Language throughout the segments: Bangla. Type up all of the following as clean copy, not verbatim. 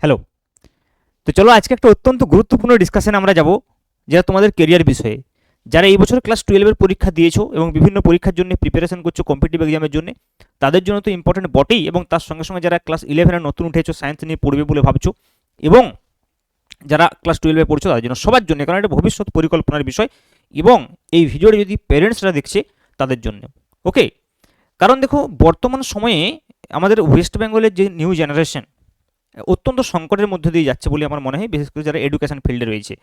হ্যালো। তো চলো আজকে একটা অত্যন্ত গুরুত্বপূর্ণ ডিসকাশনে আমরা যাব, যেটা তোমাদের কেরিয়ার বিষয়ে। যারা এই বছর ক্লাস 12 পরীক্ষা দিয়েছো এবং বিভিন্ন পরীক্ষার জন্য প্রিপারেশন করছো কম্পিটিটিভ এক্সামের জন্য, তাদের জন্য তো ইম্পর্টেন্ট বটেই, এবং তার সঙ্গে সঙ্গে যারা ক্লাস 11 নতুন উঠেছো, সায়েন্স নিয়ে পড়বে বলে ভাবছো, এবং যারা ক্লাস 12 পড়ছো তাদের জন্য, সবার জন্য, কারণ এটা ভবিষ্যৎ পরিকল্পনার বিষয়। এবং এই ভিডিওটা যদি প্যারেন্টসরা দেখছে তাদের জন্য, ওকে। কারণ দেখো, বর্তমান সময়ে আমাদের ওয়েস্ট বেঙ্গলের যে নিউ জেনারেশন অত্যন্ত সংকটের মধ্যে দিয়ে যাচ্ছে বলে আমার মনে হয়, বিশেষ করে যারা এডুকেশন ফিল্ডে রয়েছে,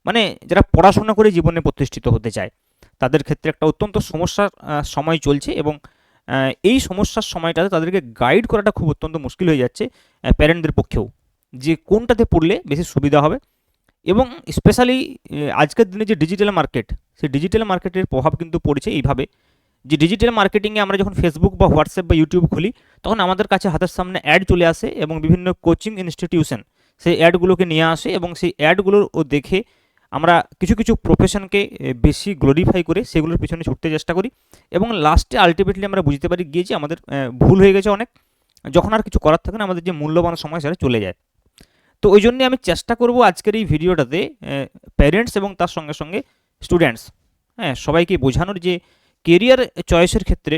মানে যারা পড়াশোনা করে জীবনে প্রতিষ্ঠিত হতে চায়, তাদের ক্ষেত্রে একটা অত্যন্ত সমস্যার সময় চলছে। এবং এই সমস্যার সময়টাতে তাদেরকে গাইড করাটা খুব অত্যন্ত মুশকিল হয়ে যাচ্ছে প্যারেন্টদের পক্ষেও, যে কোনটাতে পড়লে বেশি সুবিধা হবে। এবং স্পেশালি আজকের দিনে যে ডিজিটাল মার্কেট, সেই ডিজিটাল মার্কেটের প্রভাব কিন্তু পড়েছে এইভাবে, যে ডিজিটাল মার্কেটিংয়ে আমরা যখন ফেসবুক বা হোয়াটসঅ্যাপ বা ইউটিউব খুলি, তখন আমাদের কাছে হাতের সামনে অ্যাড চলে আসে, এবং বিভিন্ন কোচিং ইনস্টিটিউশন সেই অ্যাডগুলোকে নিয়ে আসে, এবং সেই অ্যাডগুলোর ও দেখে আমরা কিছু কিছু প্রফেশনকে বেশি গ্লোরিফাই করে সেগুলোর পিছনে ছুটতে চেষ্টা করি, এবং লাস্টে আলটিমেটলি আমরা বুঝতে পারি গিয়ে যে আমাদের ভুল হয়ে গেছে অনেক, যখন আর কিছু করার থাকে না, আমাদের যে মূল্যবান সময় সেটা চলে যায়। তো ওই জন্যে আমি চেষ্টা করব আজকের এই ভিডিওটাতে প্যারেন্টস এবং তার সঙ্গে সঙ্গে স্টুডেন্টস, হ্যাঁ, সবাইকে বোঝানোর যে কেরিয়ার চয়েসের ক্ষেত্রে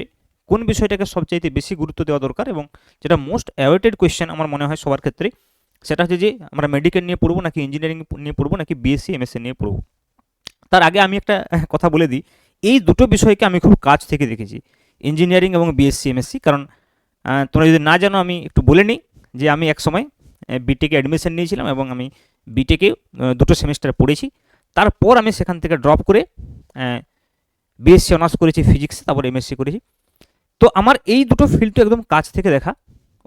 কোন বিষয়টাকে সবচাইতে বেশি গুরুত্ব দেওয়া দরকার, এবং যেটা মোস্ট অ্যাওয়েটেড কোয়েশ্চেন আমার মনে হয় সবার ক্ষেত্রেই, সেটা হচ্ছে যে আমরা মেডিকেল নিয়ে পড়বো নাকি ইঞ্জিনিয়ারিং নিয়ে পড়বো নাকি বিএসসি এমএসসি নিয়ে পড়বো। তার আগে আমি একটা কথা বলে দিই, এই দুটো বিষয়কে আমি খুব কাছ থেকে দেখেছি, ইঞ্জিনিয়ারিং এবং বিএসসি এমএসসি। কারণ তোমরা যদি না জানো, আমি একটু বলে নিই যে আমি এক সময় বিটেকে অ্যাডমিশন নিয়েছিলাম, এবং আমি বিটেকে দুটো সেমিস্টার পড়েছি। তারপর আমি সেখান থেকে ড্রপ করে বিএসসি অনার্স করেছি ফিজিক্সে, তারপর এমএসসি করেছি। তো আমার এই দুটো ফিল্ড তো একদম কাছ থেকে দেখা,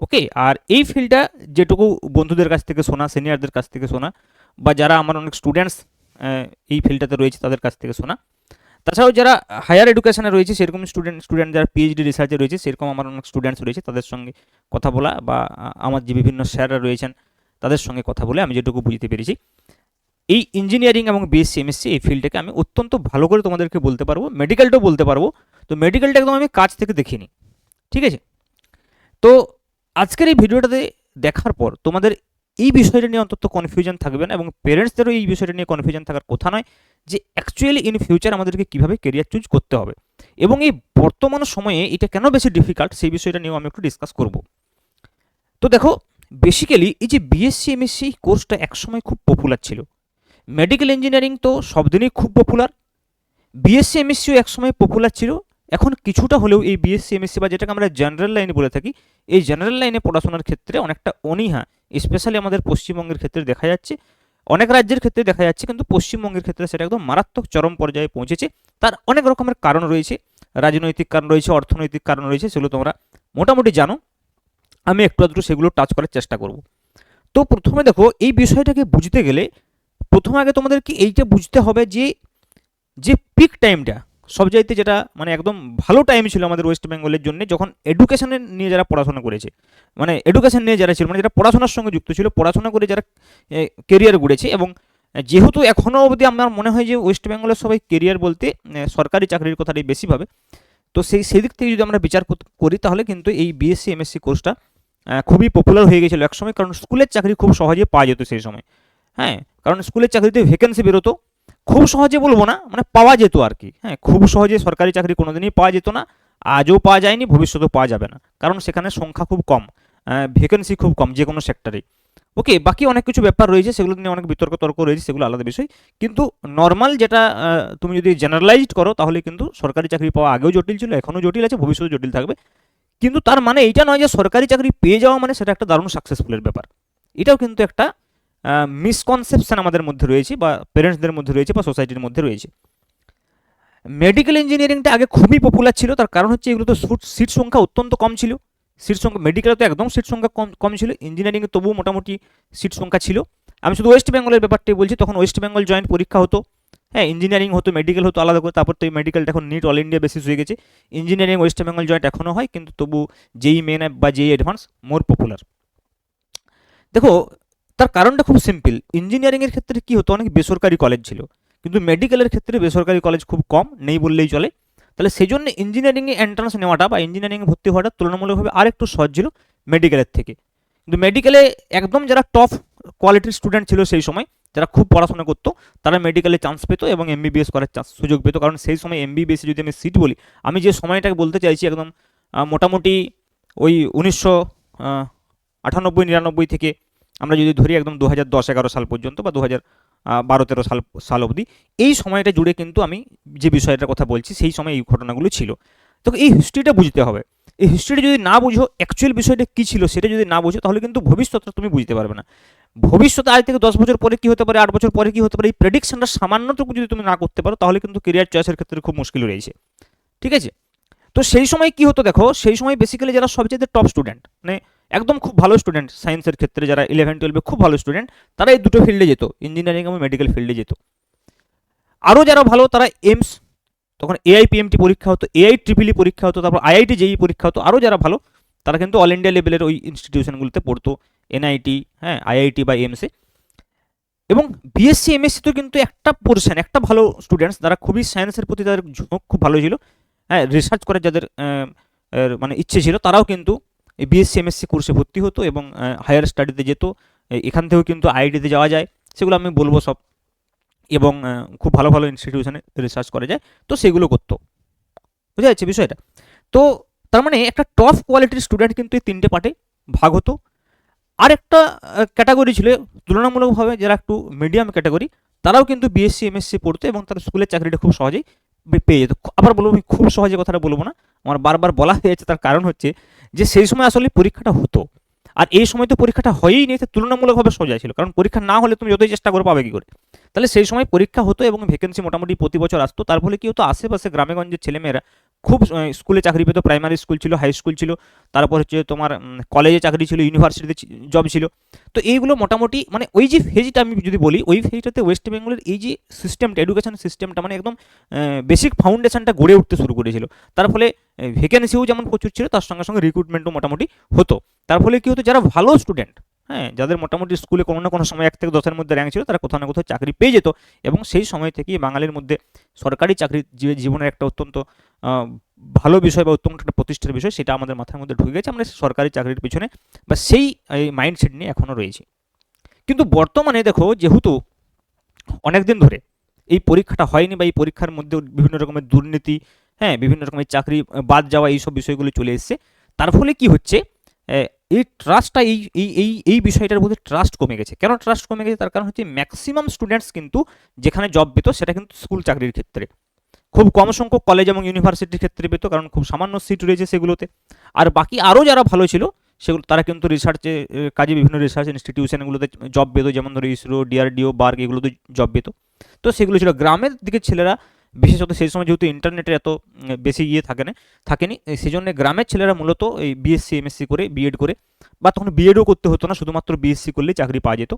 ওকে। আর এই ফিল্ডটা যেটুকু বন্ধুদের কাছ থেকে শোনা, সিনিয়রদের কাছ থেকে শোনা, বা যারা আমার অনেক স্টুডেন্টস এই ফিল্ডটাতে রয়েছে তাদের কাছ থেকে শোনা, তাছাড়াও যারা হায়ার এডুকেশনে রয়েছে সেরকম স্টুডেন্ট যারা পিএইচডি রিসার্চে রয়েছে, সেরকম আমার অনেক স্টুডেন্টস রয়েছে, তাদের সঙ্গে কথা বলা, বা আমার যে বিভিন্ন স্যাররা রয়েছেন তাদের সঙ্গে কথা বলে আমি যেটুকু বুঝতে পেরেছি, এই ইঞ্জিনিয়ারিং এবং বিএসসি এমএসসি এই ফিল্ডটাকে আমি অত্যন্ত ভালো করে তোমাদেরকে বলতে পারবো, মেডিকেলটাও বলতে পারবো। তো মেডিকেলটা একদম আমি কাছ থেকে দেখিনি, ঠিক আছে। তো আজকের এই ভিডিওটাতে দেখার পর তোমাদের এই বিষয়টা নিয়ে অন্তত কনফিউশন থাকবে না, এবং পেরেন্টসদেরও এই বিষয়টা নিয়ে কনফিউশন থাকার কথা নয়, যে অ্যাকচুয়ালি ইন ফিউচার আমাদেরকে কীভাবে কেরিয়ার চুজ করতে হবে, এবং এই বর্তমান সময়ে এটা কেন বেশি ডিফিকাল্ট সেই বিষয়টা নিয়েও আমি একটু ডিসকাস করব। তো দেখো, বেসিক্যালি এই যে বিএসসি এমএসসি কোর্সটা একসময় খুব পপুলার ছিল, মেডিকেল ইঞ্জিনিয়ারিং তো সব দিনই খুব পপুলার, বিএসসি এমএসসিও একসময় পপুলার ছিল। এখন কিছুটা হলেও এই বিএসসি এমএসসি বা যেটাকে আমরা জেনারেল লাইনে বলে থাকি, এই জেনারেল লাইনে পড়াশোনার ক্ষেত্রে অনেকটা অনীহা স্পেশালি আমাদের পশ্চিমবঙ্গের ক্ষেত্রে দেখা যাচ্ছে, অনেক রাজ্যের ক্ষেত্রে দেখা যাচ্ছে, কিন্তু পশ্চিমবঙ্গের ক্ষেত্রে সেটা একদম মারাত্মক চরম পর্যায়ে পৌঁছেছে। তার অনেক রকমের কারণ রয়েছে, রাজনৈতিক কারণ রয়েছে, অর্থনৈতিক কারণ রয়েছে, সেগুলো তোমরা মোটামুটি জানো, আমি একটু আধটু সেগুলো টাচ করার চেষ্টা করব। তো প্রথমে দেখো, এই বিষয়টাকে বুঝতে গেলে প্রথমে আগে তোমাদেরকে এইটা বুঝতে হবে যে যে পিক টাইমটা সবচাইতে যেটা মানে একদম ভালো টাইম ছিল আমাদের ওয়েস্ট বেঙ্গলের জন্য, যখন এডুকেশনে নিয়ে যারা পড়াশোনা করেছে, মানে এডুকেশন নিয়ে যারা ছিল, মানে যারা পড়াশোনার সঙ্গে যুক্ত ছিল, পড়াশোনা করে যারা কেরিয়ার গড়েছে, এবং যেহেতু এখনও অবধি আমার মনে হয় যে ওয়েস্ট বেঙ্গলের সবাই কেরিয়ার বলতে সরকারি চাকরির কথাটাই বেশি ভাবে, তো সেদিক থেকে যদি আমরা বিচার করি তাহলে কিন্তু এই বিএসসি এমএসসি কোর্সটা খুবই পপুলার হয়ে গেছিলো একসময়, কারণ স্কুলের চাকরি খুব সহজে পাওয়া যেত সেই সময়, হ্যাঁ, কারণ স্কুলের চাকরিতে ভ্যাকেন্সি বেরোতো, খুব সহজে বলবো না, মানে পাওয়া যেত আর কি, হ্যাঁ, খুব সহজে সরকারি চাকরি কোনোদিনই পাওয়া যেত না, আজও পাওয়া যায়নি, ভবিষ্যতেও পাওয়া যাবে না, কারণ সেখানে সংখ্যা খুব কম, ভ্যাকেন্সি খুব কম যে কোনো সেক্টরে, ওকে। বাকি অনেক কিছু ব্যাপার রয়েছে, সেগুলো নিয়ে অনেক বিতর্ক তর্ক রয়েছে, সেগুলো আলাদা বিষয়, কিন্তু নর্মাল যেটা তুমি যদি জেনারেলাইজড করো তাহলে কিন্তু সরকারি চাকরি পাওয়া আগেও জটিল ছিল, এখনও জটিল আছে, ভবিষ্যতে জটিল থাকবে। কিন্তু তার মানে এইটা নয় যে সরকারি চাকরি পেয়ে যাওয়া মানে সেটা একটা দারুণ সাকসেসফুলের ব্যাপার, এটাও কিন্তু একটা মিসকনসেপশন আমাদের মধ্যে রয়েছে, বা প্যারেন্টসদের মধ্যে রয়েছে, বা সোসাইটির মধ্যে রয়েছে। মেডিকেল ইঞ্জিনিয়ারিংটা আগে খুবই পপুলার ছিল, তার কারণ হচ্ছে এগুলো তো সিট সংখ্যা অত্যন্ত কম ছিল, সিট সংখ্যা মেডিকেলে তো একদম সিট সংখ্যা কম কম ছিল, ইঞ্জিনিয়ারিংয়ে তবুও মোটামুটি সিট সংখ্যা ছিল। আমি শুধু ওয়েস্ট বেঙ্গলের ব্যাপারটাই বলছি, তখন ওয়েস্ট বেঙ্গল জয়েন্ট পরীক্ষা হতো, হ্যাঁ, ইঞ্জিনিয়ারিং হতো, মেডিকেল হতো আলাদা করে, তারপর তো এই মেডিকেলটা এখন নিট অল ইন্ডিয়া বেসিস হয়ে গেছে, ইঞ্জিনিয়ারিং ওয়েস্ট বেঙ্গল জয়েন্ট এখনও হয়, কিন্তু তবু যেই মেন বা যেই অ্যাডভান্স মোর পপুলার। দেখো, তার কারণটা খুব সিম্পল, ইঞ্জিনিয়ারিংয়ের ক্ষেত্রে কী হতো, অনেক বেসরকারি কলেজ ছিল, কিন্তু মেডিকেলের ক্ষেত্রে বেসরকারি কলেজ খুব কম, নেই বললেই চলে। তাহলে সেই জন্য ইঞ্জিনিয়ারিংয়ে এন্ট্রান্স নেওয়াটা বা ইঞ্জিনিয়ারিংয়ে ভর্তি হওয়াটা তুলনামূলকভাবে আর একটু সহজ ছিল মেডিকেলের থেকে। কিন্তু মেডিকেলে একদম যারা টপ কোয়ালিটির স্টুডেন্ট ছিল সেই সময়, যারা খুব পড়াশোনা করতো তারা মেডিকেলে চান্স পেতো এবং এমবিবিএস করার সুযোগ পেতো। কারণ সেই সময় এমবিবিএসে যদি আমি সিট বলি, আমি যে সময়টাকে বলতে চাইছি একদম মোটামুটি ওই 1998-99 থেকে আমরা যদি ধরি একদম 2010-11 সাল পর্যন্ত বা 2012-13 সাল অবধি, এই সময়টা জুড়ে কিন্তু আমি যে বিষয়টার কথা বলছি সেই সময় এই ঘটনাগুলো ছিল। তো এই হিস্ট্রিটা বুঝতে হবে। এই হিস্ট্রিটা যদি না বুঝো, অ্যাকচুয়াল বিষয়টা কী ছিল সেটা যদি না বুঝো, তাহলে কিন্তু ভবিষ্যৎটা তুমি বুঝতে পারবে না। ভবিষ্যতে আজ থেকে 10 বছর পরে কী হতে পারে, 8 বছর পরে কী হতে পারে, এই প্রেডিকশনটা সামান্যটুকু যদি তুমি না করতে পারো, তাহলে কিন্তু কেরিয়ার চয়েসের ক্ষেত্রে খুব মুশকিল রয়েছে। ঠিক আছে? তো সেই সময় কি হতো দেখো, সেই সময় বেসিক্যালি যারা সবচেয়ে টপ স্টুডেন্ট, মানে একদম খুব ভালো স্টুডেন্ট সায়েন্সের ক্ষেত্রে, যারা 11-12 খুব ভালো স্টুডেন্ট, তারা এই দুটো ফিল্ডে যেত, ইঞ্জিনিয়ারিং এবং মেডিকেল ফিল্ডে যেত। আরও যারা ভালো তারা এইমস, তখন এআইপিএমটি পরীক্ষা হতো, এআইট্রিপল পরীক্ষা হতো, তারপর আইআইটি জেই পরীক্ষা হতো। আরও যারা ভালো তারা কিন্তু অল ইন্ডিয়া লেভেলের ওই ইনস্টিটিউশনগুলোতে পড়তো, এনআইটি, হ্যাঁ, আইআইটি বা এমসে। এবং বিএসসি এমএসসি তো কিন্তু একটা পোর্শন, একটা ভালো স্টুডেন্টস যারা খুবই সায়েন্সের প্রতি তাদের ঝোঁক খুব ভালো ছিল, হ্যাঁ, রিসার্চ করার যাদের মানে ইচ্ছে ছিল, তারাও কিন্তু এই বিএসসি এমএসসি কোর্সে ভর্তি হতো এবং হায়ার স্টাডিতে যেত। এখান থেকেও কিন্তু আইআইটিতে যাওয়া যায়, সেগুলো আমি বলবো সব, এবং খুব ভালো ভালো ইনস্টিটিউশনে রিসার্চ করা যায়, তো সেগুলো করতো। বুঝা যাচ্ছে বিষয়টা? তো তার মানে একটা টপ কোয়ালিটির স্টুডেন্ট কিন্তু এই তিনটে পার্টে ভাগ হতো। আর একটা ক্যাটাগরি ছিল তুলনামূলকভাবে যারা একটু মিডিয়াম ক্যাটাগরি, তারাও কিন্তু বিএসসি এমএসসি পড়তো এবং তার স্কুলের চাকরিটা খুব সহজেই পেয়ে যেত। আবার বলবো, আমি খুব সহজে কথাটা বলবো না, আমার বারবার বলা হয়েছে, তার কারণ হচ্ছে যে সেই সময় আসলে পরীক্ষাটা হতো, আর এই সময় তো পরীক্ষাটা হয়ই নি, তুলনামূলকভাবে সোজা ছিল, কারণ পরীক্ষা না হলে তুমি যতই চেষ্টা করে পাবে কি করে। তাহলে সেই সময় পরীক্ষা হতো এবং ভ্যাকেন্সি মোটামুটি প্রতি বছর আসতো। তার ফলে কি হতো, আশেপাশে গ্রামেগঞ্জের ছেলেমেয়েরা খুব স্কুলে চাকরি পেতো, প্রাইমারি স্কুল ছিল, হাই স্কুল ছিল, তারপর হচ্ছে তোমার কলেজে চাকরি ছিল, ইউনিভার্সিটিতে জব ছিল। তো এইগুলো মোটামুটি মানে ওই যে ফেজটা আমি যদি বলি, ওই ফেজটাতে ওয়েস্ট বেঙ্গলের এই যে সিস্টেমটা, এডুকেশন সিস্টেমটা মানে একদম বেসিক ফাউন্ডেশনটা গড়ে উঠতে শুরু করেছিল। তার ফলে ভ্যাকেন্সিও যেমন প্রচুর ছিল, তার সঙ্গে সঙ্গে রিক্রুটমেন্টও মোটামুটি হতো। তার ফলে কি হতো, যারা ভালো স্টুডেন্ট, হ্যাঁ, যাদের মোটামুটি স্কুলে কোনো না কোনো সময় 1 থেকে 10-এর মধ্যে র্যাঙ্ক ছিল, তারা কোথাও না কোথাও চাকরি পেয়ে যেত। এবং সেই সময় থেকেই বাঙালির মধ্যে সরকারি চাকরি জীবনের একটা অত্যন্ত ভালো বিষয় বা অত্যন্ত একটা প্রতিষ্ঠার বিষয়, সেটা আমাদের মাথার মধ্যে ঢুকে গেছে। আমরা সরকারি চাকরির পিছনে বা সেই মাইন্ডসেট নিয়ে এখনও রয়েছি। কিন্তু বর্তমানে দেখো, যেহেতু অনেকদিন ধরে এই পরীক্ষাটা হয়নি বা এই পরীক্ষার মধ্যে বিভিন্ন রকমের দুর্নীতি, হ্যাঁ, বিভিন্ন রকমের চাকরি বাদ যাওয়া, এইসব বিষয়গুলো চলে এসছে। তার ফলে কি হচ্ছে, এই ট্রাস্টটা, এই এই এই এই বিষয়টার মধ্যে ট্রাস্ট কমে গেছে। কেন ট্রাস্ট কমে গেছে? তার কারণ হচ্ছে ম্যাক্সিমাম স্টুডেন্টস কিন্তু যেখানে জব পেত সেটা কিন্তু স্কুল চাকরির ক্ষেত্রে, খুব কম সংখ্যক কলেজ এবং ইউনিভার্সিটির ক্ষেত্রে পেত, কারণ খুব সামান্য সিট রয়েছে সেগুলোতে। আর বাকি আরও যারা ভালো ছিল সেগুলো, তারা কিন্তু রিসার্চে কাজে বিভিন্ন রিসার্চ ইনস্টিটিউশনগুলোতে জব পেত, যেমন ধরো ইসরো, ডিআরডিও, বার্গ, এগুলোতে জব পেত। তো সেগুলো ছিল গ্রামের দিকের ছেলেরা, বিশেষত সেই সময় যেহেতু ইন্টারনেটের এত বেশি থাকেনি, সেই জন্য গ্রামের ছেলেরা মূলত এই বিএসসি এমএসসি করে, বিএড করে, বা তখন বিএডও করতে হতো না, শুধুমাত্র বিএসসি করলেই চাকরি পাওয়া যেত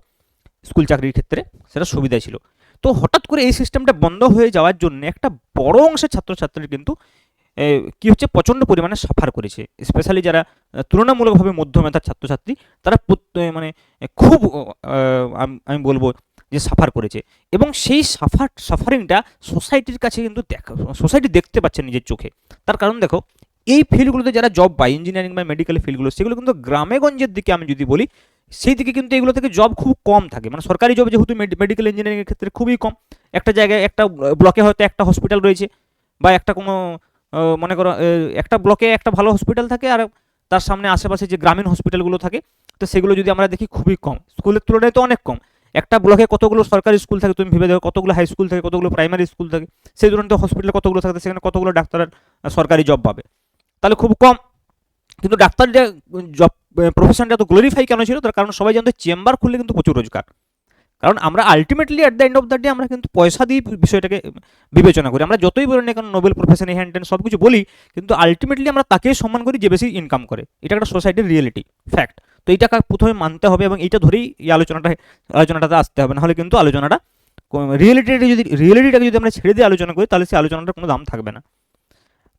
স্কুল চাকরির ক্ষেত্রে, সেটা সুবিধা ছিল। তো হঠাৎ করে এই সিস্টেমটা বন্ধ হয়ে যাওয়ার জন্য একটা বড় অংশের ছাত্রছাত্রীর কিন্তু কি হচ্ছে, প্রচণ্ড পরিমাণে সাফার করেছে। স্পেশালি যারা তুলনামূলকভাবে মধ্যমেধার ছাত্রছাত্রী, তারা মানে খুব আমি বলবো যে সাফার করেছে। এবং সেই সাফারিংটা সোসাইটির কাছে কিন্তু সোসাইটি দেখতে পাচ্ছে নিজের চোখে। তার কারণ দেখো, এই ফিল্ডগুলোতে যারা জব পায়, ইঞ্জিনিয়ারিং বা মেডিকেল ফিল্ডগুলো, সেগুলো কিন্তু গ্রামেগঞ্জের দিকে আমি যদি বলি, সেই দিকে কিন্তু এগুলো থেকে জব খুব কম থাকে। মানে সরকারি জব যেহেতু মেডিকেল ইঞ্জিনিয়ারিংয়ের ক্ষেত্রে খুবই কম, একটা জায়গায় একটা ব্লকে হয়তো একটা হসপিটাল রয়েছে, বা একটা কোনো মনে করো একটা ব্লকে একটা ভালো হসপিটাল থাকে, আর তার সামনে আশেপাশে যে গ্রামীণ হসপিটালগুলো থাকে, তো সেগুলো যদি আমরা দেখি খুবই কম, স্কুলের তুলনায় তো অনেক কম। একটা ব্লকে কতগুলো সরকারি স্কুল থাকে তুমি ভেবে দেখো, কতগুলো হাই স্কুল থাকে, কতগুলো প্রাইমারি স্কুল থাকে, সেই ধরনের তো হসপিটাল কতগুলো থাকে, সেখানে কতগুলো ডাক্তারের সরকারি জব পাবে, তাহলে খুব কম। কিন্তু ডাক্তারটা জব প্রফেশনটা এত গ্লোরিফাই কেন ছিল? তার কারণ সবাই জানতো চেম্বার খুললে কিন্তু প্রচুর রোজগার। কারণ আমরা ultimately at the end of the day আমরা কিন্তু পয়সা দিয়ে বিষয়টাকে বিবেচনা করি। আমরা যতই বলি না কেন নোবেল প্রফেশন, হ্যান্ড টেন সব কিছু বলি, কিন্তু আলটিমেটলি আমরা তাকেই সম্মান করি যে বেশি ইনকাম করে। এটা একটা সোসাইটির রিয়েলিটি, ফ্যাক্ট। তো এইটাকে প্রথমে মানতে হবে এবং এইটা ধরেই এই আলোচনাটাতে আসতে হবে, নাহলে কিন্তু আলোচনাটা রিয়েলিটিটাকে যদি আমরা ছেড়ে দিয়ে আলোচনা করি, তাহলে সেই আলোচনাটার কোনো দাম থাকবে না।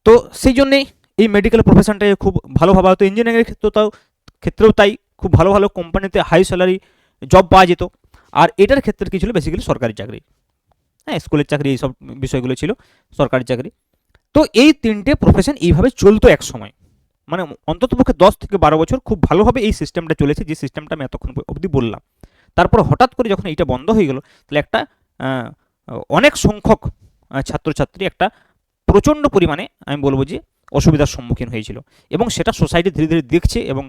তো সেই জন্যেই এই মেডিকেল প্রফেশনটাকে খুব ভালোভাবে, হয়তো ইঞ্জিনিয়ারিংয়ের ক্ষেত্রেও তাই, খুব ভালো ভালো কোম্পানিতে হাই স্যালারি জব পাওয়া যেত। আর এটার ক্ষেত্রে কী ছিল, বেসিক্যালি সরকারি চাকরি, হ্যাঁ, স্কুলের চাকরি, এইসব বিষয়গুলো ছিল সরকারি চাকরি। তো এই তিনটে প্রফেশন এইভাবে চলতো এক সময়, মানে অন্ততপক্ষে 10 থেকে 12 বছর খুব ভালোভাবে এই সিস্টেমটা চলেছে, যে সিস্টেমটা আমি এতক্ষণ অবধি বললাম। তারপর হঠাৎ করে যখন এইটা বন্ধ হয়ে গেল, তাহলে একটা আহ, অনেক সংখ্যক ছাত্রছাত্রী একটা প্রচণ্ড পরিমাণে আমি বলবো যে অসুবিধার সম্মুখীন হয়েছিল, এবং সেটা সোসাইটি ধীরে ধীরে দেখছে, এবং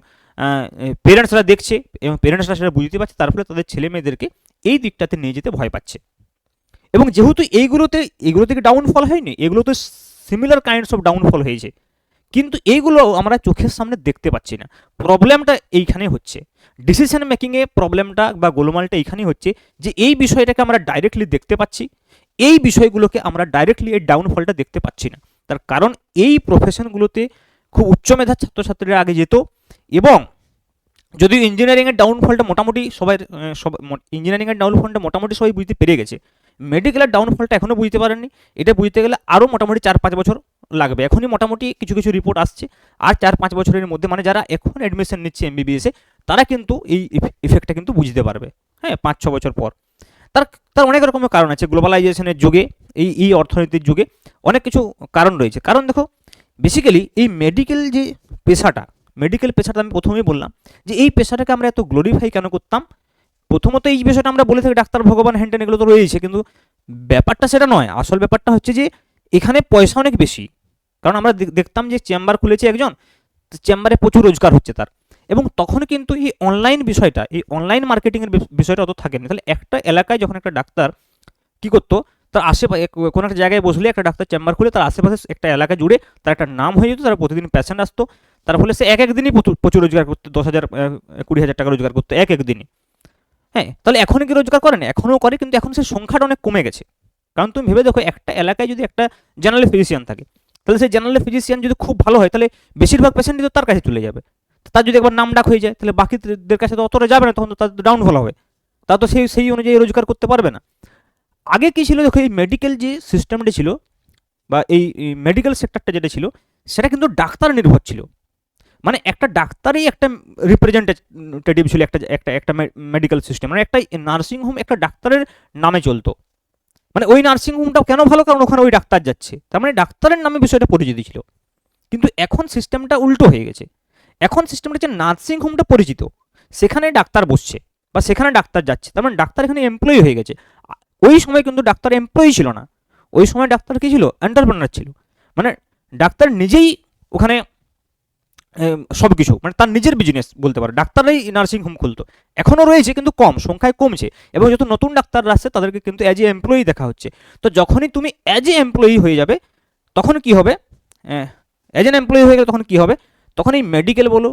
পেরেন্টসরা দেখছে, এবং পেরেন্টসরা সেটা বুঝতে পারছে, তার ফলে তাদের ছেলে মেয়েদেরকে এই দিকটাতে নিয়ে যেতে ভয় পাচ্ছে। এবং যেহেতু এইগুলো থেকে ডাউনফল হয়নি, এগুলো তো সিমিলার কাইন্ডস অফ ডাউনফল হয়েছে, কিন্তু এইগুলো আমরা চোখের সামনে দেখতে পাচ্ছি না। প্রবলেমটা এইখানে হচ্ছে, ডিসিশন মেকিংয়ে প্রবলেমটা বা গোলমালটা এইখানেই হচ্ছে, যে এই বিষয়টাকে আমরা ডাইরেক্টলি দেখতে পাচ্ছি, এই বিষয়গুলোকে আমরা ডাইরেক্টলি এই ডাউনফলটা দেখতে পাচ্ছি না। তার কারণ এই প্রফেশনগুলোতে খুব উচ্চ মেধার ছাত্রছাত্রীরা আগে যেত, এবং যদিও ইঞ্জিনিয়ারিংয়ের ডাউনফলটা মোটামুটি সব ইঞ্জিনিয়ারিংয়ের ডাউনফলটা মোটামুটি সবাই বুঝতে পেরে গেছে, মেডিকেলের ডাউনফলটা এখনও বুঝতে পারেননি। এটা বুঝতে গেলে আরও মোটামুটি 4-5 বছর লাগবে। এখনই মোটামুটি কিছু কিছু রিপোর্ট আসছে, আর 4-5 বছরের মধ্যে, মানে যারা এখন অ্যাডমিশন নিচ্ছে এমবিবিএসে, তারা কিন্তু এই ইফেক্টটা কিন্তু বুঝতে পারবে, হ্যাঁ, 5-6 বছর পর। তার তার অনেক রকমের কারণ আছে, গ্লোবালাইজেশনের যুগে, এই অর্থনীতির যুগে অনেক কিছু কারণ রয়েছে। কারণ দেখো, বেসিক্যালি এই মেডিকেল পেশাটা আমি প্রথমেই বললাম যে এই পেশাটাকে আমরা এত গ্লোরিফাই কেন করতাম। প্রথমত এই বিষয়টা আমরা বলে থাকি ডাক্তার ভগবান হ্যান্ডেন, এগুলো তো রয়েছে, কিন্তু ব্যাপারটা সেটা নয়। আসল ব্যাপারটা হচ্ছে যে এখানে পয়সা অনেক বেশি। কারণ আমরা দেখতাম যে চেম্বার খুলেছে একজন, চেম্বারে প্রচুর রোজগার হচ্ছে তার, এবং তখন কিন্তু এই অনলাইন বিষয়টা, এই অনলাইন মার্কেটিংয়ের বিষয়টা অত থাকেনি। তাহলে একটা এলাকায় যখন একটা ডাক্তার কী করতো, তার আশেপাশে কোনো একটা জায়গায় বসলে একটা ডাক্তার চেম্বার খুলে তার আশেপাশে একটা এলাকা জুড়ে তার একটা নাম হয়ে যেত, তার প্রতিদিন পেশেন্ট আসতো, তার ফলে সে একদিনই প্রচুর রোজগার করতো, 10,000 20,000 টাকা রোজগার করতো একদিনই। হ্যাঁ, তাহলে এখন কি রোজগার করে না? এখনও করে, কিন্তু এখন সেই সংখ্যাটা অনেক কমে গেছে। কারণ তুমি ভেবে দেখো, একটা এলাকায় যদি একটা জেনারেল ফিজিশিয়ান থাকে, তাহলে সেই জেনারেল ফিজিশিয়ান যদি খুব ভালো হয়, তাহলে বেশিরভাগ পেশেন্টই তো তার কাছে চলে যাবে। তার যদি একবার নাম ডাক হয়ে যায়, তাহলে বাকিদের কাছে তো অতটা যাবে না, তখন তো তার ডাউনফল হবে, তার তো সেই অনুযায়ী রোজগার করতে পারবে না। আগে কি ছিল দেখো, এই মেডিকেল যে সিস্টেমটা ছিল, বা এই মেডিকেল সেক্টরটা যেটা ছিল, সেটা কিন্তু ডাক্তার নির্ভর ছিল। মানে একটা ডাক্তারই একটা রিপ্রেজেন্টেটিভ ছিল, একটা মেডিকেল সিস্টেম, মানে একটা নার্সিং হোম একটা ডাক্তারের নামে চলতো। মানে ওই নার্সিং হোমটা কেন ভালো, কারণ ওখানে ওই ডাক্তার যাচ্ছে, তার মানে ডাক্তারের নামে বিষয়টা পরিচিত ছিল। কিন্তু এখন সিস্টেমটা উল্টো হয়ে গেছে। এখন সিস্টেমটা হচ্ছে নার্সিং হোমটা পরিচিত, সেখানে ডাক্তার বসছে বা সেখানে ডাক্তার যাচ্ছে, তার মানে ডাক্তার এখানে এমপ্লয়ি হয়ে গেছে। ওই সময় কিন্তু ডাক্তার এমপ্লয়ি ছিল না, ওই সময় ডাক্তার কি ছিল? এন্টারপ্রেনার ছিল। মানে ডাক্তার নিজেই ওখানে সব কিছু, মানে তার নিজের বিজনেস বলতে পারে। ডাক্তাররাই নার্সিং হোম খুলতো, এখনও রয়েছে কিন্তু কম সংখ্যায়, কমছে, এবং যত নতুন ডাক্তাররা আসছে তাদেরকে কিন্তু অ্যাজ এ এমপ্লয়ি দেখা হচ্ছে। তো যখনই তুমি অ্যাজ এ এমপ্লয়ি হয়ে যাবে, তখন কি হবে? অ্যাজ এন এমপ্লয়ি হয়ে গেলে তখন কি হবে? তখন এই মেডিকেল বলো,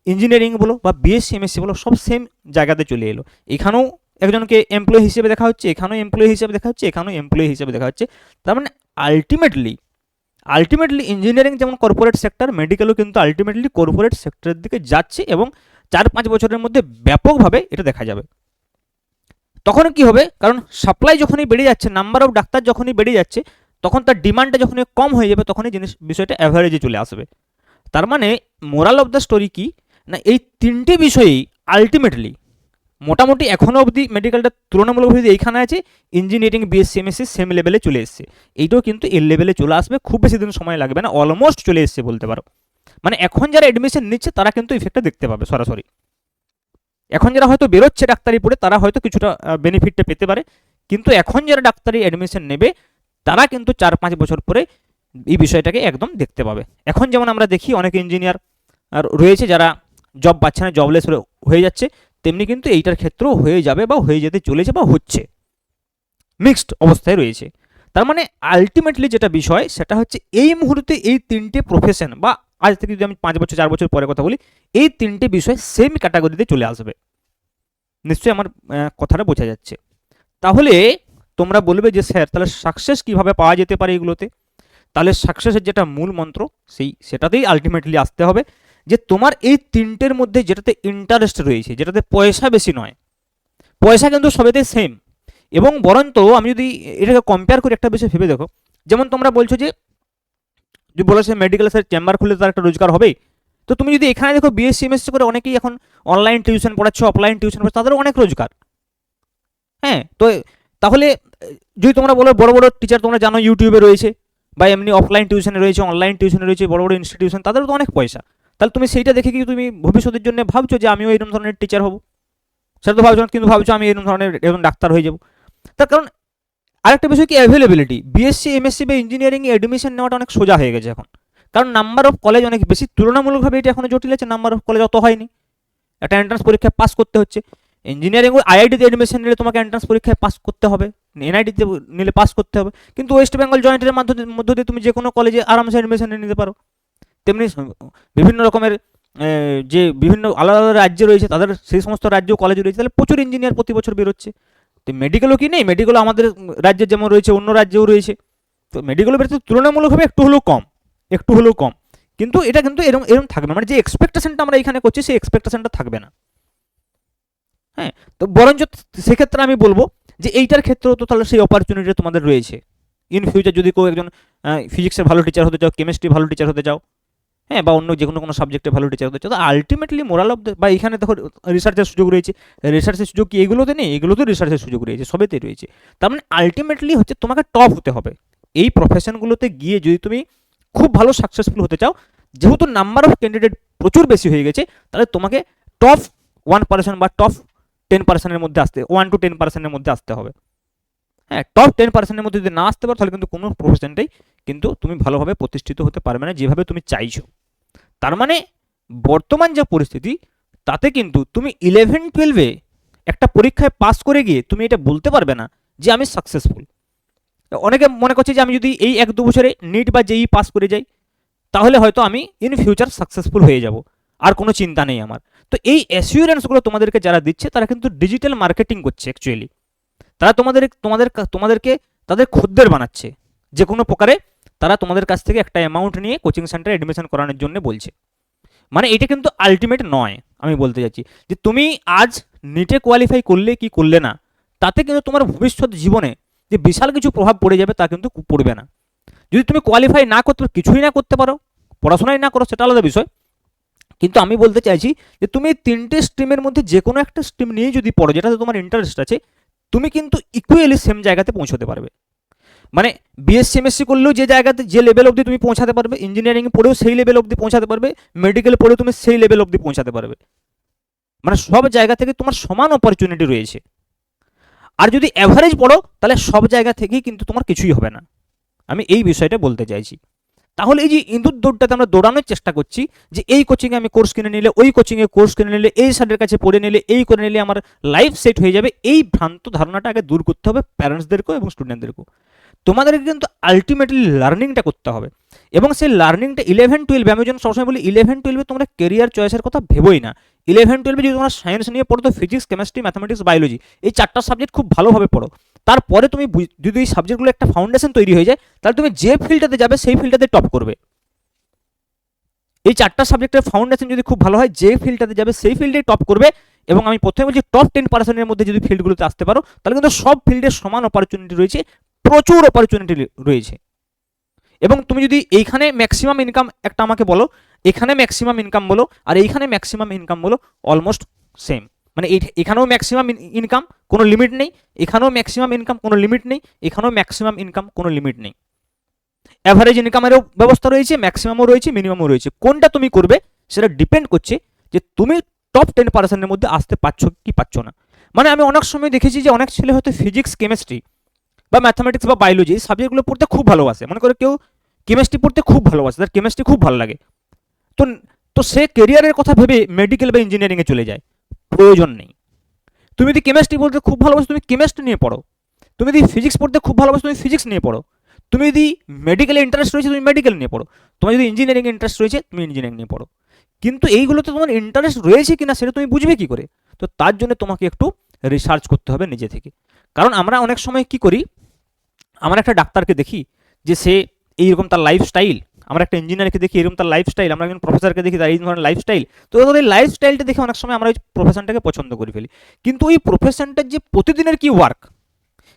ইঞ্জিনিয়ারিং বলো, বা বিএসসি এমএসসি বলো, সব সেম জায়গাতে চলে এলো। এখানেও একজনকে এমপ্লয়ি হিসেবে দেখা হচ্ছে, এখানেও এমপ্লয়ি হিসেবে দেখা হচ্ছে, এখানেও এমপ্লয়ি হিসেবে দেখা হচ্ছে। তার মানে আলটিমেটলি ইঞ্জিনিয়ারিং যেমন কর্পোরেট সেক্টর, মেডিকেলও কিন্তু আলটিমেটলি কর্পোরেট সেক্টরের দিকে যাচ্ছে, এবং 4-5 বছরের মধ্যে ব্যাপকভাবে এটা দেখা যাবে। তখন কি হবে? কারণ সাপ্লাই যখনই বেড়ে যাচ্ছে, নাম্বার অফ ডাক্তার যখনই বেড়ে যাচ্ছে, তখন তার ডিমান্ডটা যখনই কম হয়ে যাবে, তখনই বিষয়টা অ্যাভারেজে চলে আসবে। তার মানে মোরাল অফ দ্য স্টোরি কি না, এই তিনটে বিষয়েই আলটিমেটলি মোটামুটি এখনও অবধি মেডিকেলটা তুলনামূলকভাবে এইখানে আছে, ইঞ্জিনিয়ারিং বিএসসি এমএসসি সেম লেভেলে চলে এসছে, এইটাও কিন্তু এর লেভেলে চলে আসবে, খুব বেশি দিন সময় লাগবে না, অলমোস্ট চলে এসছে বলতে পারো। মানে এখন যারা অ্যাডমিশন নিচ্ছে তারা কিন্তু ইফেক্টটা দেখতে পাবে সরাসরি। এখন যারা হয়তো বেরোচ্ছে ডাক্তারি পড়ে, তারা হয়তো কিছুটা বেনিফিটটা পেতে পারে, কিন্তু এখন যারা ডাক্তারি অ্যাডমিশন নেবে, তারা কিন্তু 4-5 বছর পরে এই বিষয়টাকে একদম দেখতে পাবে। এখন যেমন আমরা দেখি অনেক ইঞ্জিনিয়ার রয়েছে যারা জব পাচ্ছে না, জবলেস হয়ে যাচ্ছে, তেমনি কিন্তু এইটার ক্ষেত্রেও হয়ে যাবে, বা হয়ে যেতে চলেছে, বা হচ্ছে, মিক্সড অবস্থায় রয়েছে। তার মানে আলটিমেটলি যেটা বিষয় সেটা হচ্ছে, এই মুহূর্তে এই তিনটে প্রফেশন, বা আজ থেকে যদি আমি 5 বছর 4 বছর পরে কথা বলি, এই তিনটে বিষয় সেম ক্যাটাগরিতে চলে আসবে। নিশ্চয়ই আমার কথাটা বোঝা যাচ্ছে। তাহলে তোমরা বলবে যে স্যার, তাহলে সাকসেস কিভাবে পাওয়া যেতে পারে এগুলোতে? তাহলে সাকসেসের যেটা মূল মন্ত্র, সেটাতেই আলটিমেটলি আসতে হবে, যে তোমার এই তিনটের মধ্যে যেটাতে ইন্টারেস্ট রয়েছে, যেটাতে পয়সা বেশি নয়, পয়সা কিন্তু সবেতে সেম, এবং বরঞ্চ আমি যদি এটাকে কম্পেয়ার করি, একটা বিষয় ভেবে দেখো, যেমন তোমরা বলছো যে বলেছে মেডিকেল স্যার চেম্বার খুলে তার একটা রোজগার হবে, তো তুমি যদি এখানে দেখো বিএসসি এমএসসি করে অনেকেই এখন অনলাইন টিউশন পড়াচ্ছে, অফলাইন টিউশন পড়াচ্ছে, তাদেরও অনেক রোজগার। হ্যাঁ, তো তাহলে যদি তোমরা বলো বড় বড় টিচার তোমরা জানো ইউটিউবে রয়েছে, বা এমনি অফলাইন টিউশনে রয়েছে, অনলাইন টিউশনে রয়েছে, বড় বড় ইনস্টিটিউশন, তাদেরও তো অনেক পয়সা। তাহলে তুমি সেইটা দেখে কি তুমি ভবিষ্যতের জন্য ভাবছো যে আমিও এরকম ধরনের টিচার হব? সেটা তো ভাবছো না, কিন্তু ভাবছো আমি এরকম ধরনের এরকম ডাক্তার হয়ে যাবো। তার কারণ আরেকটা বিষয় কি, অ্যাভেলেবিলিটি। বিএসসি এমএসসি বা ইঞ্জিনিয়ারিং এ অ্যাডমিশন নেওয়াটা অনেক সোজা হয়ে গেছে এখন, কারণ নাম্বার অফ কলেজ অনেক বেশি, তুলনামূলকভাবে এটা এখন জটিল আছে, নাম্বার অফ কলেজ অত হয়নি, একটা এন্ট্রান্স পরীক্ষায় পাস করতে হচ্ছে। ইঞ্জিনিয়ারিং ও আইআইটিতে অ্যাডমিশন নিলে তোমাকে এন্ট্রান্স পরীক্ষায় পাস করতে হবে, এনআইটিতে নিলে পাস করতে হবে, কিন্তু ওয়েস্ট বেঙ্গল জয়েন্টের মধ্য দিয়ে তুমি যে কোনো কলেজে আরামসে অ্যাডমিশন নিতে পারো। তেমনি বিভিন্ন রকমের যে বিভিন্ন আলাদা আলাদা রাজ্য রয়েছে, তাদের সেই সমস্ত রাজ্য কলেজ রয়েছে, তাহলে প্রচুর ইঞ্জিনিয়ার প্রতি বছর বেরোচ্ছে। তো মেডিকেলও কি নেই, মেডিকেলও আমাদের রাজ্যে যেমন রয়েছে অন্য রাজ্যেও রয়েছে। তো মেডিকেলও বেরোতে তুলনামূলকভাবে একটু হলেও কম, একটু হলেও কম। কিন্তু এটা কিন্তু এরকম এরকম থাকবে, মানে যে এক্সপেকটেশনটা আমরা এখানে করছি সেই এক্সপেকটেশনটা থাকবে না। হ্যাঁ, তো বরঞ্চ সেক্ষেত্রে আমি বলবো যে এইটার ক্ষেত্রেও তো তাহলে সেই অপরচুনিটি তোমাদের রয়েছে। ইন ফিউচার যদি কেউ একজন ফিজিক্সের ভালো টিচার হতে চাও, কেমিস্ট্রি ভালো টিচার হতে চাও, হ্যাঁ, বা অন্য যে কোনো সাবজেক্টে ভালো টিচার হতে চাও, তো আলটিমেটলি মোরাল অফ দ্য, বা এখানে দেখো রিসার্চের সুযোগ রয়েছে। রিসার্চের সুযোগ কি এইগুলোতে নেই? এগুলোতে রিসার্চের সুযোগ রয়েছে, সবেতেই রয়েছে। তার মানে আলটিমেটলি হচ্ছে তোমাকে টপ হতে হবে এই প্রফেশনগুলোতে গিয়ে। যদি তুমি খুব ভালো সাকসেসফুল হতে চাও, যেহেতু নাম্বার অফ ক্যান্ডিডেট প্রচুর বেশি হয়ে গেছে, তাহলে তোমাকে টপ 1% বা টপ 10%-এর মধ্যে আসতে, 1 to 10%-এর মধ্যে আসতে হবে। হ্যাঁ, টপ 10%-এর মধ্যে যদি না আসতে পারো, তাহলে কিন্তু কোনো প্রফেশনটাই কিন্তু তুমি ভালোভাবে প্রতিষ্ঠিত হতে পারবে না যেভাবে তুমি চাইছো। তার মানে বর্তমান যা পরিস্থিতি, তাতে কিন্তু তুমি 11-12-এ একটা পরীক্ষায় পাস করে গিয়ে তুমি এটা বলতে পারবে না যে আমি সাকসেসফুল। অনেকে মনে করছে যে আমি যদি এই 1-2 বছরে নিট বা জেই পাস করে যাই, তাহলে হয়তো আমি ইন ফিউচার সাকসেসফুল হয়ে যাব, আর কোনো চিন্তা নেই আমার। তো এই অ্যাসিউরেন্সগুলো তোমাদেরকে যারা দিচ্ছে, তারা কিন্তু ডিজিটাল মার্কেটিং করছে অ্যাকচুয়ালি। তারা তোমাদেরকে তাদের খদ্দের বানাচ্ছে যে কোনো প্রকারে। তারা তোমাদের কাছ থেকে একটা অ্যামাউন্ট নিয়ে কোচিং সেন্টারে অ্যাডমিশন করানোর জন্য বলছে। মানে এটা কিন্তু আলটিমেট নয়। আমি বলতে চাইছি যে তুমি আজ নিটে কোয়ালিফাই করলে কি করলে না, তাতে কিন্তু তোমার ভবিষ্যৎ জীবনে যে বিশাল কিছু প্রভাব পড়ে যাবে তা কিন্তু পড়বে না। যদি তুমি কোয়ালিফাই না করতে, কিছুই না করতে পারো, পড়াশোনাই না করো, সেটা আলাদা বিষয়। কিন্তু আমি বলতে চাইছি যে তুমি 3টে স্ট্রিমের মধ্যে যে কোনো একটা স্ট্রিম নিয়ে যদি পড়ো, যেটাতে তোমার ইন্টারেস্ট আছে, তুমি কিন্তু ইকুয়ালি সেম জায়গাতে পৌঁছতে পারবে। মানে বিএসসি এমএসসি করলেও যে জায়গাতে, যে লেভেল অবধি তুমি পৌঁছাতে পারবে, ইঞ্জিনিয়ারিং পড়েও সেই লেভেল অবধি পৌঁছাতে পারবে, মেডিকেল পড়েও তুমি সেই লেভেল অবধি পৌঁছাতে পারবে। মানে সব জায়গা থেকে তোমার সমান অপরচুনিটি রয়েছে। আর যদি অ্যাভারেজ পড়ো, তাহলে সব জায়গা থেকেই কিন্তু তোমার কিছুই হবে না। আমি এই বিষয়টা বলতে চাইছি। তাহলে এই যে ইঁদুর দৌড়টাতে আমরা দৌড়ানোর চেষ্টা করছি, যে এই কোচিংয়ে আমি কোর্স কিনে নিলে, ওই কোচিংয়ে কোর্স কিনে নিলে, এই স্যারের কাছে পড়ে নিলে, এই করে নিলে আমার লাইফ সেট হয়ে যাবে, এই ভ্রান্ত ধারণাটা আগে দূর করতে হবে প্যারেন্টসদেরকেও এবং স্টুডেন্টদেরকেও। তোমাদেরকে কিন্তু আলটিমেটলি লার্নিংটা করতে হবে, এবং সেই লার্নিংটা 11-12, আমি যেন সবসময় বলি 11-12-এ তোমরা কেরিয়ার চয়েসের কথা ভেবোই না। 11-12-এ যদি তোমরা সায়েন্স নিয়ে পড়ো, তো ফিজিক্স, কেমিস্ট্রি, ম্যাথামেটিক্স, বায়োলজি, এই 4টা সাবজেক্ট খুব ভালোভাবে পড়ো। তারপরে তুমি যদি এই সাবজেক্টগুলো একটা ফাউন্ডেশন তৈরি হয়ে যায়, তাহলে তুমি যে ফিল্ডটাতে যাবে সেই ফিল্ডটাতে টপ করবে। এই 4টা সাবজেক্টের ফাউন্ডেশন যদি খুব ভালো হয়, যে ফিল্ডটাতে যাবে সেই ফিল্ডেই টপ করবে। এবং আমি প্রথমে বলছি টপ 10%-এর মধ্যে যদি ফিল্ডগুলোতে আসতে পারো, তাহলে কিন্তু সব ফিল্ডে সমান অপরচুনিটি রয়েছে, প্রচুর অপরচুনিটি রয়েছে। এবং তুমি যদি এইখানে ম্যাক্সিমাম ইনকাম একটা আমাকে বলো, এখানে ম্যাক্সিমাম ইনকাম বলো, আর এইখানে ম্যাক্সিমাম ইনকাম বলো, অলমোস্ট সেম। মানে এখানেও ম্যাক্সিমাম ইনকাম, কোনো লিমিট নেই, এখানেও ম্যাক্সিমাম ইনকাম, কোনো লিমিট নেই, এখানেও ম্যাক্সিমাম ইনকাম, কোনো লিমিট নেই। অ্যাভারেজ ইনকামেরও ব্যবস্থা রয়েছে, ম্যাক্সিমামও রয়েছে, মিনিমামও রয়েছে। কোনটা তুমি করবে সেটা ডিপেন্ড করছে যে তুমি টপ 10%-এর মধ্যে আসতে পারছো কি পারছো না। মানে আমি অনেক সময় দেখেছি যে অনেক ছেলে হয়তো ফিজিক্স, কেমিস্ট্রি বা ম্যাথামেটিক্স বা বায়োলজি এই সাবজেক্টগুলো পড়তে খুব ভালোবাসে। মনে করে কেউ কেমিস্ট্রি পড়তে খুব ভালোবাসে, তার কেমিস্ট্রি খুব ভালো লাগে, তো তো সে কেরিয়ারের কথা ভেবে মেডিকেল বা ইঞ্জিনিয়ারিংয়ে চলে যায়। প্রয়োজন নেই। তুমি যদি কেমিস্ট্রি পড়তে খুব ভালোবাসো, তুমি কেমিস্ট্রি নিয়ে পড়ো। তুমি যদি ফিজিক্স পড়তে খুব ভালোবাসো, তুমি ফিজিক্স নিয়ে পড়ো। তুমি যদি মেডিকেলে ইন্টারেস্ট রয়েছে, তুমি মেডিকেল নিয়ে পড়ো। তোমার যদি ইঞ্জিনিয়ারিং ইন্টারেস্ট রয়েছে, তুমি ইঞ্জিনিয়ারিং নিয়ে পড়ো। কিন্তু এইগুলোতে তোমার ইন্টারেস্ট রয়েছে কিনা সেটা তুমি বুঝবে কি করে? তো তার জন্য তোমাকে একটু রিসার্চ করতে হবে নিজে থেকে। কারণ আমরা অনেক সময় কি করি, আমরা একটা ডাক্তারকে দেখি যে সে এইরকম তার লাইফস্টাইল, আমরা একটা ইঞ্জিনিয়ারকে দেখি এরকম তার লাইফস্টাইল, আমরা একজন প্রফেসরকে দেখি তার এই ধরনের লাইফস্টাইল, তো ওদের লাইফস্টাইলটা দেখে অনেক সময় আমরা ওই প্রফেশনটাকে পছন্দ করে ফেলি। কিন্তু ওই প্রফেশনটার যে প্রতিদিনের কি ওয়ার্ক,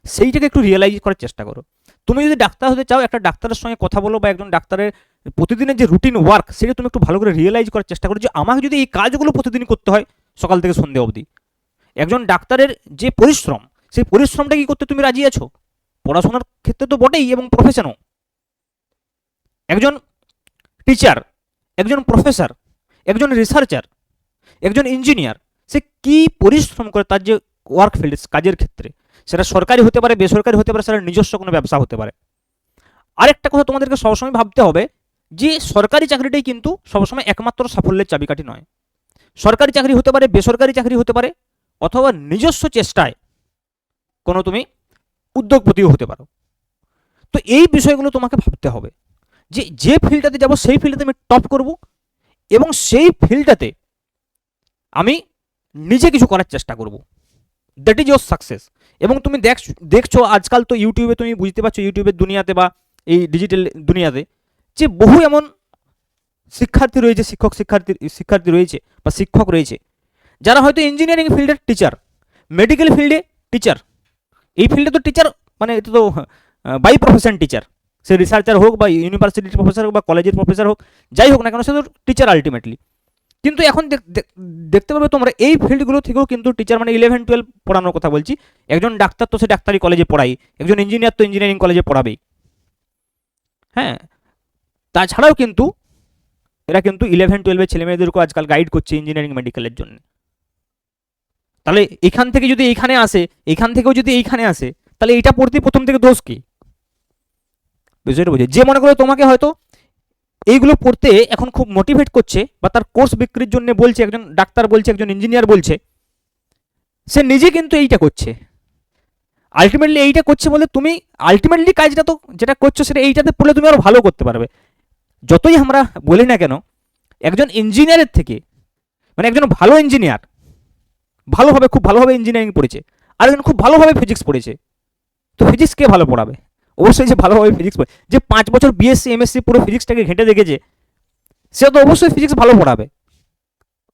সেইটাকে একটু রিয়েলাইজ করার চেষ্টা করো। তুমি যদি ডাক্তার হতে চাও, একটা ডাক্তারের সঙ্গে কথা বলো, বা একজন ডাক্তারের প্রতিদিনের যে রুটিন ওয়ার্ক, সেটা তুমি একটু ভালো করে রিয়েলাইজ করার চেষ্টা করো, যে আমাকে যদি এই কাজগুলো প্রতিদিন করতে হয় সকাল থেকে সন্ধ্যে অবধি, একজন ডাক্তারের যে পরিশ্রম, সেই পরিশ্রমটা কি করতে তুমি রাজি আছো? পড়াশোনার ক্ষেত্রে তো বটেই, এবং প্রফেশনও। একজন টিচার, একজন প্রফেসর, একজন রিসার্চার, একজন ইঞ্জিনিয়ার, সে কি পরিশ্রম করে তার যে ওয়ার্ক ফিল্ড, কাজের ক্ষেত্রে, সেটা সরকারি হতে পারে, বেসরকারি হতে পারে, সেটা নিজস্ব কোনো ব্যবসা হতে পারে। আরেকটা কথা তোমাদেরকে সবসময় ভাবতে হবে যে সরকারি চাকরিটাই কিন্তু সবসময় একমাত্র সাফল্যের চাবিকাঠি নয়। সরকারি চাকরি হতে পারে, বেসরকারি চাকরি হতে পারে, অথবা নিজস্ব চেষ্টায় কোনো তুমি উদ্যোগপতিও হতে পারো। তো এই বিষয়গুলো তোমাকে ভাবতে হবে যে যে ফিল্ডটাতে যাব সেই ফিল্ডটাতে আমি টপ করব, এবং সেই ফিল্ডটাতে আমি নিজে কিছু করার চেষ্টা করব। That is your success. এবং তুমি দেখছো আজকাল তো ইউটিউবে তুমি বুঝতে পারছো, ইউটিউবের দুনিয়াতে বা এই ডিজিটাল দুনিয়াতে যে বহু এমন শিক্ষার্থী রয়েছে, শিক্ষার্থী রয়েছে বা শিক্ষক রয়েছে, যারা হয়তো ইঞ্জিনিয়ারিং ফিল্ডের টিচার, মেডিকেল ফিল্ডে টিচার, এই ফিল্ডে তো টিচার মানে এটা তো বাই প্রফেশন টিচার, সে রিসার্চার হোক বা ইউনিভার্সিটির প্রফেসর হোক বা কলেজের প্রফেসর হোক, যাই হোক না কেন সে তো টিচার আলটিমেটলি। কিন্তু এখন দেখতে পাবে তোমরা এই ফিল্ডগুলো থেকেও কিন্তু টিচার মানে 11-12 পড়ানোর কথা বলছি, একজন ডাক্তার তো সে ডাক্তারি কলেজে পড়াই, একজন ইঞ্জিনিয়ার তো ইঞ্জিনিয়ারিং কলেজে পড়াবেই। হ্যাঁ, তাছাড়াও কিন্তু এরা কিন্তু 11-12 ছেলেমেয়েদেরকেও আজকাল গাইড করছে ইঞ্জিনিয়ারিং মেডিকেলের জন্য। তাহলে এখান থেকে যদি এইখানে আসে, এখান থেকেও যদি এইখানে আসে, তাহলে এটা পড়তে প্রথম থেকে দোষ কি? বিষয়টা বুঝে যে মনে করো তোমাকে হয়তো এইগুলো পড়তে এখন খুব মোটিভেট করছে বা তার কোর্স বিক্রির জন্য বলছে, একজন ডাক্তার বলছে, একজন ইঞ্জিনিয়ার বলছে, সে নিজে কিন্তু এইটা করছে, আলটিমেটলি এইটা করছে বলে তুমি আলটিমেটলি কাজটা তো যেটা করছো সেটা এইটাতে পড়লে তুমি আরো ভালো করতে পারবে। যতই আমরা বলি না কেন, একজন ইঞ্জিনিয়ারের থেকে মানে একজন ভালো ইঞ্জিনিয়ার ভালোভাবে খুব ভালোভাবে ইঞ্জিনিয়ারিং পড়েছে, আর একজন খুব ভালোভাবে ফিজিক্স পড়েছে, তো ফিজিক্স কে ভালো পড়াবে? অবশ্যই যে ভালোভাবে ফিজিক্স পড়ে, যে 5 বছর বিএসসি এমএসসি পুরো ফিজিক্সটাকে ঘেঁটে দেখেছে, সে তো অবশ্যই ফিজিক্স ভালো পড়াবে।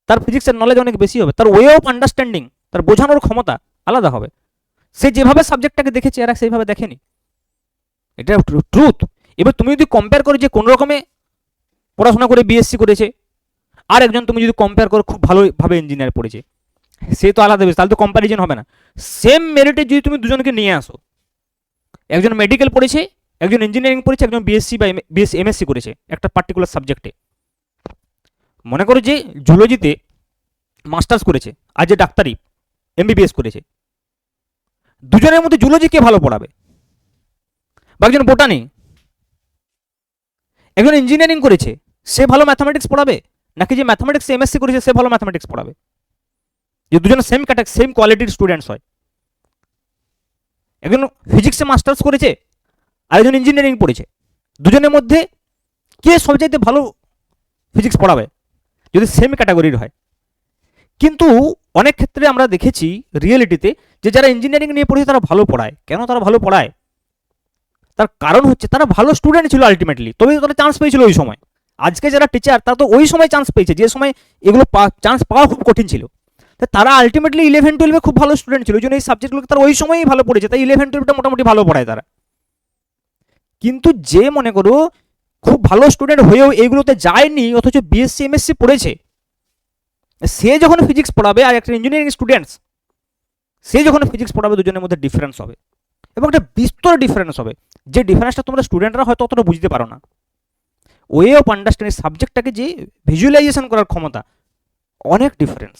তার ফিজিক্সের নলেজ অনেক বেশি হবে, তার ওয়ে অফ আন্ডারস্ট্যান্ডিং, তার বোঝানোর ক্ষমতা আলাদা হবে। সে যেভাবে সাবজেক্টটাকে দেখেছে এরা সেইভাবে দেখেনি, এটা ট্রুথ। এবার তুমি যদি কম্পেয়ার করো যে কোন রকমে পড়াশোনা করে বিএসসি করেছে, আর একজন তুমি যদি কম্পেয়ার করো খুব ভালোভাবে ইঞ্জিনিয়ার পড়েছে, সে তো আলাদা বেশ, তাহলে তো কম্প্যারিজন হবে না। সেম মেরিটে যদি তুমি দুজনকে নিয়ে আসো, একজন মেডিকেল পড়েছে, একজন ইঞ্জিনিয়ারিং পড়েছে, একজন বিএসসি বা বিএসসি এমএসসি করেছে একটা পার্টিকুলার সাবজেক্টে, মনে করো যে জুলজিতে মাস্টার্স করেছে আর যে ডাক্তারি এমবিবিএস করেছে, দুজনের মধ্যে জুলজি কে ভালো পড়াবে? বা একজন বোটানি, একজন ইঞ্জিনিয়ারিং করেছে, সে ভালো ম্যাথামেটিক্স পড়াবে, নাকি যে ম্যাথামেটিক্স এমএসসি করেছে সে ভালো ম্যাথামেটিক্স পড়াবে? যে দুজনে সেম কোয়ালিটির স্টুডেন্টস হয়, একজন ফিজিক্সে মাস্টার্স করেছে আর একজন ইঞ্জিনিয়ারিং পড়েছে, দুজনের মধ্যে কে সবচাইতে ভালো ফিজিক্স পড়াবে যদি সেম ক্যাটাগরির হয়? কিন্তু অনেক ক্ষেত্রে আমরা দেখেছি রিয়েলিটিতে যে যারা ইঞ্জিনিয়ারিং নিয়ে পড়েছে তারা ভালো পড়ায়। কেন তারা ভালো পড়ায়? তার কারণ হচ্ছে তারা ভালো স্টুডেন্ট ছিল আলটিমেটলি, তবে তারা চান্স পেয়েছিল ওই সময়। আজকে যারা টিচার তারা তো ওই সময় চান্স পেয়েছে যে সময় এগুলো চান্স পাওয়া খুব কঠিন ছিল। তারা আলটিমেটলি 11-12 খুব ভালো স্টুডেন্ট ছিল, ওই জন্য এই সাবজেক্টগুলোকে তারা ওই সময়ই ভালো পড়েছে, তাই 11-12টা মোটামুটি ভালো পড়ায় তারা। কিন্তু যে মনে করো খুব ভালো স্টুডেন্ট হয়েও এইগুলোতে যায়নি, অথচ বিএসসি এমএসসি পড়েছে, সে যখন ফিজিক্স পড়াবে আর একটা ইঞ্জিনিয়ারিং স্টুডেন্টস সে যখন ফিজিক্স পড়াবে, দুজনের মধ্যে ডিফারেন্স হবে, এবং একটা বিস্তর ডিফারেন্স হবে, যে ডিফারেন্সটা তোমরা স্টুডেন্টরা হয়তো অতটা বুঝতে পারো না। ওয়ে অফ আন্ডারস্ট্যান্ডিং সাবজেক্টটাকে যে ভিজুয়ালাইজেশন করার ক্ষমতা, অনেক ডিফারেন্স।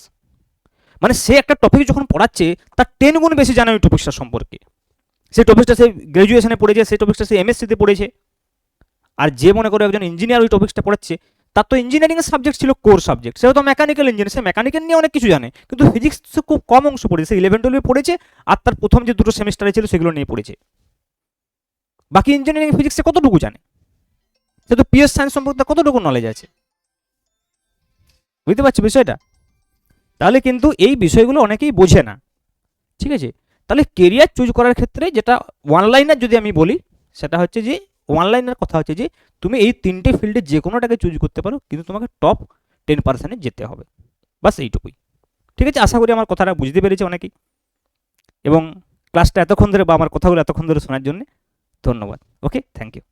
মানে সে একটা টপিক যখন পড়াচ্ছে তার 10 গুণ বেশি জানে ওই টপিকটা সম্পর্কে, সেই টপিকটা সে গ্র্যাজুয়েশনে পড়েছে, সেই টপিকটা সে এমএসসিতে পড়েছে। আর যে মনে করো একজন ইঞ্জিনিয়ার ওই টপিকটা পড়াচ্ছে, তার তো ইঞ্জিনিয়ারিং এর সাবজেক্ট ছিল কোর সাবজেক্ট, সে তো মেকানিক্যাল ইঞ্জিনিয়ার, সে মেকানিক্যাল নিয়ে অনেক কিছু জানে, কিন্তু ফিজিক্স সে খুব কম অংশ পড়েছে, সে 11-12 পড়েছে আর তার প্রথম যে 2টো সেমিস্টারে ছিল সেগুলো নিয়ে পড়েছে। বাকি ইঞ্জিনিয়ারিং ফিজিক্সে কতটুকু জানে? সে তো পিএস সায়েন্স সম্পর্কে কতটুকু নলেজ আছে? বুঝতে পারছি বিষয়টা? তাহলে কিন্তু এই বিষয়গুলো অনেকেই বোঝে না, ঠিক আছে? তাহলে কেরিয়ার চুজ করার ক্ষেত্রে যেটা ওয়ানলাইনার যদি আমি বলি, সেটা হচ্ছে যে ওয়ানলাইনার কথা হচ্ছে যে তুমি এই 3টে ফিল্ডে যে কোনোটাকে চুজ করতে পারো, কিন্তু তোমাকে টপ 10% যেতে হবে, বাস এইটুকুই। ঠিক আছে, আশা করি আমার কথাটা বুঝতে পেরেছে অনেকেই, এবং ক্লাসটা এতক্ষণ ধরে বা আমার কথাগুলো এতক্ষণ ধরে শোনার জন্য ধন্যবাদ। ওকে, থ্যাংক ইউ।